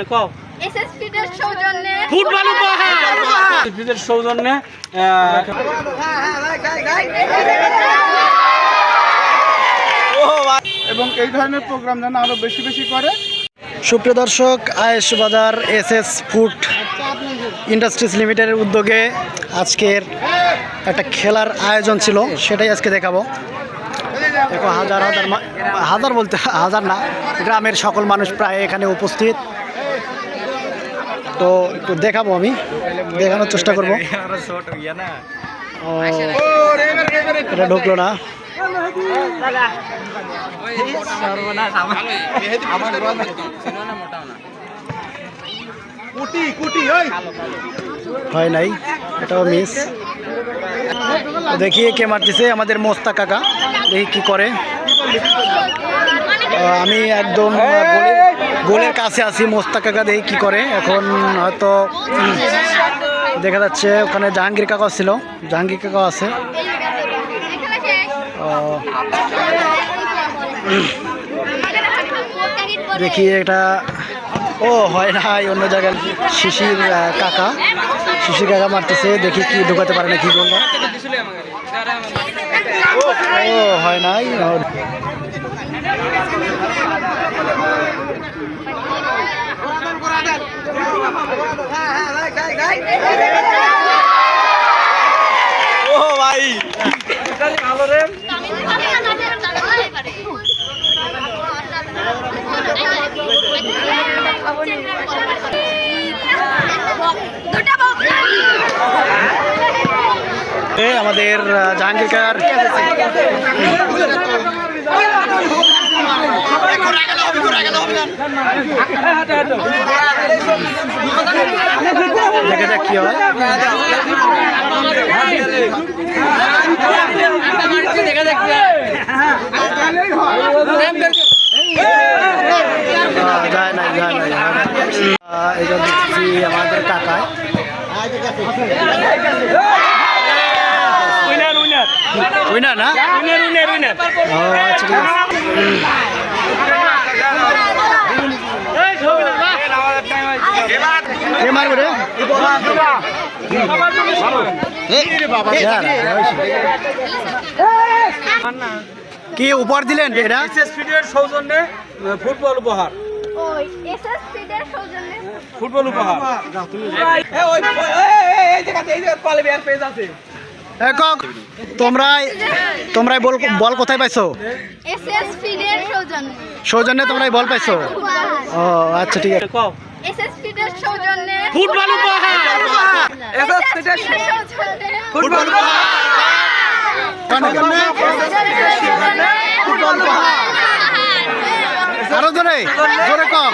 এসএসপিদের সৌজন্যে ফুটবল উপহার এসএসপিদের সৌজন্যে এবং এই ধরনের প্রোগ্রাম যেন আরো বেশি বেশি করে। সুপ্রিয় দর্শক, আয়েশ বাজার এসএস ফুড ইন্ডাস্ট্রিজ লিমিটেডের উদ্যোগে আজকের একটা খেলার আয়োজন ছিল, সেটাই আজকে দেখাবো। দেখো হাজার হাজার হাজার বলতে হাজার না, গ্রামের সকল মানুষ প্রায় এখানে উপস্থিত। তো একটু দেখাবো, আমি দেখানোর চেষ্টা করবো। এটা ঢুকলো না। হয় নাই, এটাও মিস। দেখি কে মারতেছে, আমাদের মোস্তাক কাকা। দেখি কি করে। আমি একদম গোলের কাছে আছি। মোস্তাক কাকা দেখি কি করে। এখন হয়তো দেখা যাচ্ছে ওখানে জাহাঙ্গীর কাকা ছিল, জাহাঙ্গীর কাকা আছে। দেখি এটা ও হয় নাই, অন্য জায়গায় শিশির কাকা মারতেছে। দেখি কি ঢুকাতে পারে না, কি বলবো। ও হয় নাই। ও ভাই ভালো রে। আমাদের জাহাঙ্গীর কাকার দেখা যাক কি হয়। যায় নাই এটা দেখছি আমাদের কাকায়। উইনার না? ও আচ্ছা, ঠিক আছে। কে মারবে রে? কি উপহার দিলেন? এটা এসএসপিদের সৌজন্যে ফুটবল উপহার। এসএসপিদের সৌজন্যে ফুটবল উপহার। তোমরাই বল কোথায় পাইছো? এসএসপিদের সৌজন্যে তোমরাই বল পাইছো? ও আচ্ছা, ঠিক আছে। এসএসপিদের সৌজন্যে ফুটবল উপহার। এসএসপিদের সৌজন্যে ফুটবল আরো জোরে জোরে কম।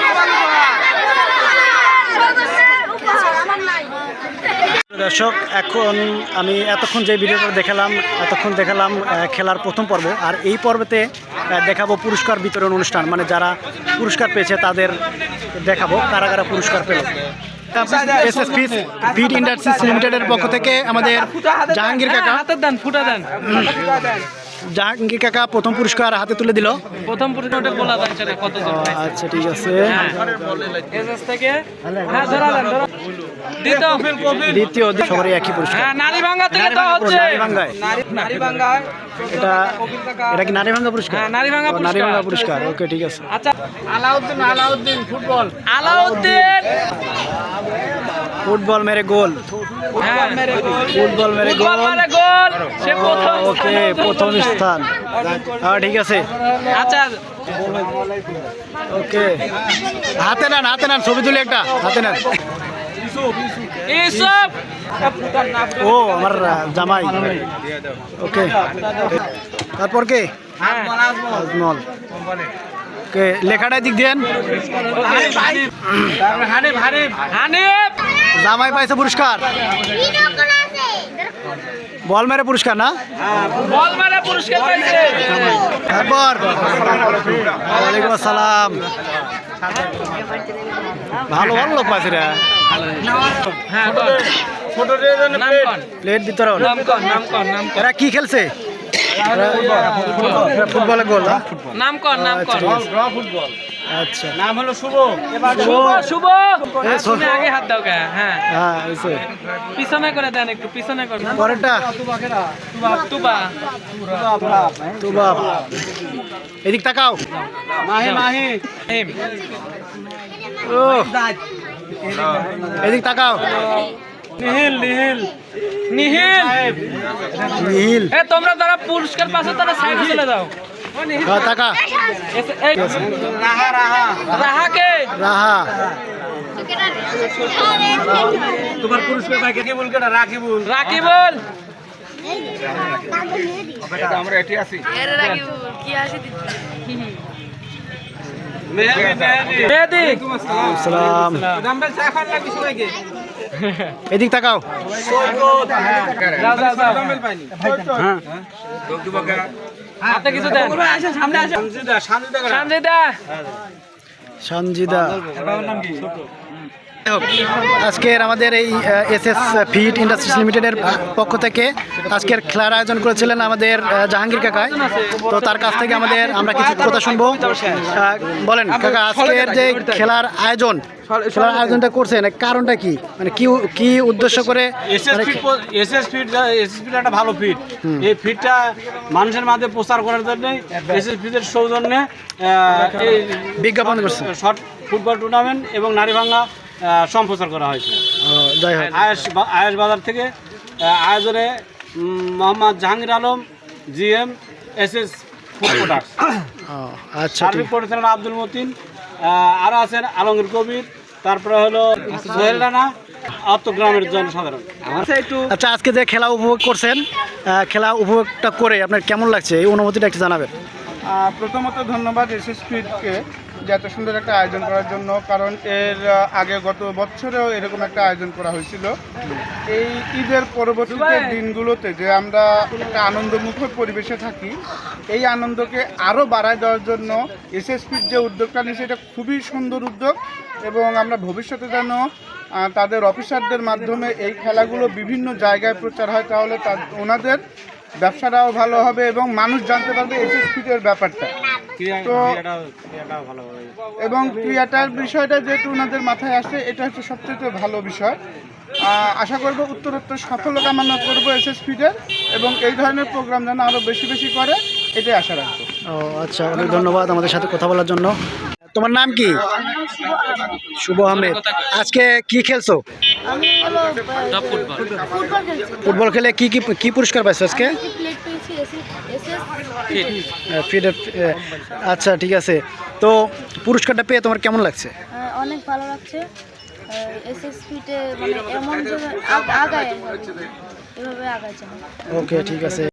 দর্শক, এখন আমি এতক্ষণ যে ভিডিওটা দেখালাম খেলার প্রথম পর্ব। আর এই পর্বতে দেখাবো পুরস্কার বিতরণ অনুষ্ঠান, মানে যারা পুরস্কার পেয়েছে তাদের দেখাবো কারা কারা পুরস্কার পেল। এসএসপি ফিড ইন্ডাস্ট্রিজ লিমিটেডের পক্ষ থেকে আমাদের জাহাঙ্গীর কাকা জাহাঙ্গীর কাকা প্রথম পুরস্কার হাতে তুলে দিল। প্রথম পুরস্কার বলা যাচ্ছে না কত জন। আচ্ছা, ঠিক আছে। এসএস থেকে হ্যাঁ ধরা দেন। দ্বিতীয় সবারই একই পুরস্কার। হ্যাঁ, নারীভাঙ্গা থেকে তো হচ্ছে নারীভাঙ্গা। এটা কি নারীভাঙ্গা পুরস্কার? হ্যাঁ, নারীভাঙ্গা পুরস্কার। ওকে, ঠিক আছে। আচ্ছা, আলাউদ্দিন ফুটবল। আলাউদ্দিন ফুটবল মেরে গোল। ফুটবল মেরে গোল। সে প্রথম। ওকে, প্রথম স্থান। হ্যাঁ, ঠিক আছে। আচ্ছা, ওকে, হাতে নেন ছবি তুলে একটা হাতে নেন। ইসব ও আমার জামাই। ওকে, তারপর কে? আজমল। ওকে, লেখাটা দিক দেন। জামাই পাইছে পুরস্কার। বল মেরে পুরস্কার না? বল মেরে পুরস্কার পাইছে। তারপর ওয়ালাইকুম আসসালাম। ভালো লোক পাইছে রে। হ্যাঁ, প্লেট বিতরণ। নাম কর। এরা কি খেলছে? ফুটবলের গোল। নাম কর। ফুটবল। আচ্ছা নাম হলো শুভ। শুভ তুমি আগে হাত দাও কে? হ্যাঁ হ্যাঁ হয়েছে। পিছনে করে দেন, একটু পিছনে করে। পরেরটা তুবা তুবাব। এদিক তাকাও। হিম। ও এদিক তাকাও। নিহিল। নীল। এ তোমরা যারা পুরস্কার পাচ্ছ তারা সাইডে চলে যাও। তাকা। এই রাহাকে রাহা। তোমার পুরস্কার ভাই কে বল কেটা রাকিবুল রাকিবুল। আমরা এটি আছি মেহেদি। সালাম। এদিক তাকাও। যাও যাও যাও। হ্যাঁ হাতে কিছু দেন। সঞ্জিদা। সঞ্জিদা। আজকের আমাদের এই এসএস ফিড ইন্ডাস্ট্রিজ লিমিটেডের পক্ষ থেকে আজকের খেলার আয়োজন করেছিলেন আমাদের জাহাঙ্গীর কাকা। তো তার কাছ থেকে আমরা কিছু কথা শুনবো। বলেন কাকা, আজকের যে খেলার আয়োজনটা করছেন কারণটা কি, মানে কি উদ্দেশ্য করে? এসএস ফিড একটা ভালো ফিড। এই ফিডটা মানুষের মাঝে প্রচার করার জন্য এসএস ফিডের সৌজন্যে এই বিজ্ঞাপন করছে শর্ট ফুটবল টুর্নামেন্ট এবং নারী ভাঙ্গা সম্প্রচার করা হয়েছে। যাই হোক, আয়েশ বাজার থেকে আয়োজনে Mohammad Jahangir Alam GM SS food products, আচ্ছা সার্বিক পরিচালনা আব্দুল মতিন, আরও আছেন আলমগীর কবির, তারপরে হলো সোহেল রানা, গ্রামের জনসাধারণ। আচ্ছা, আজকে যে খেলা উপভোগ করছেন, খেলা উপভোগটা করে আপনার কেমন লাগছে এই অনুভূতিটা একটু জানাবেন। প্রথমত ধন্যবাদ এসএস ফিডকে যে এত সুন্দর একটা আয়োজন করার জন্য, কারণ এর আগে গত বছরেও এরকম একটা আয়োজন করা হয়েছিল। এই ঈদের পরবর্তীতে দিনগুলোতে যে আমরা একটা আনন্দমুখর পরিবেশে থাকি, এই আনন্দকে আরও বাড়ায় দেওয়ার জন্য এসএস ফিড যে উদ্যোগটা নিয়েছে এটা খুবই সুন্দর উদ্যোগ, এবং আমরা ভবিষ্যতে যেন তাদের অফিসারদের মাধ্যমে এই খেলাগুলো বিভিন্ন জায়গায় প্রচার হয়, তাহলে ওনাদের ব্যবসাটাও ভালো হবে এবং মানুষ জানতে পারবে এসএস ফিডের ব্যাপারটা। তো এবং ক্রিয়াটার বিষয়টা যেহেতু ওনাদের মাথায় আসে, এটা হচ্ছে সবচেয়ে ভালো বিষয়। আশা করব উত্তরোত্তর সফলতা কামনা করবো এসএস ফিডের, এবং এই ধরনের প্রোগ্রাম যেন আরও বেশি বেশি করে, এটাই আশা রাখবো। ও আচ্ছা, অনেক ধন্যবাদ আমাদের সাথে কথা বলার জন্য। তোমার নাম কি? শুভ আহমেদ। আজকে কি খেলছো? আমি হলো ফুটবল খেলছি। ফুটবল খেলে কি পুরস্কার পাইছো আজকে? প্লেট পেয়েছি এসএস ফিডের। আচ্ছা ঠিক আছে, তো পুরস্কারটা পেয়ে তোমার কেমন লাগছে? অনেক ভালো লাগছে। এসএস ফিটে মানে এমন যে আগায় এভাবে আগায় যায়। ওকে ঠিক আছে।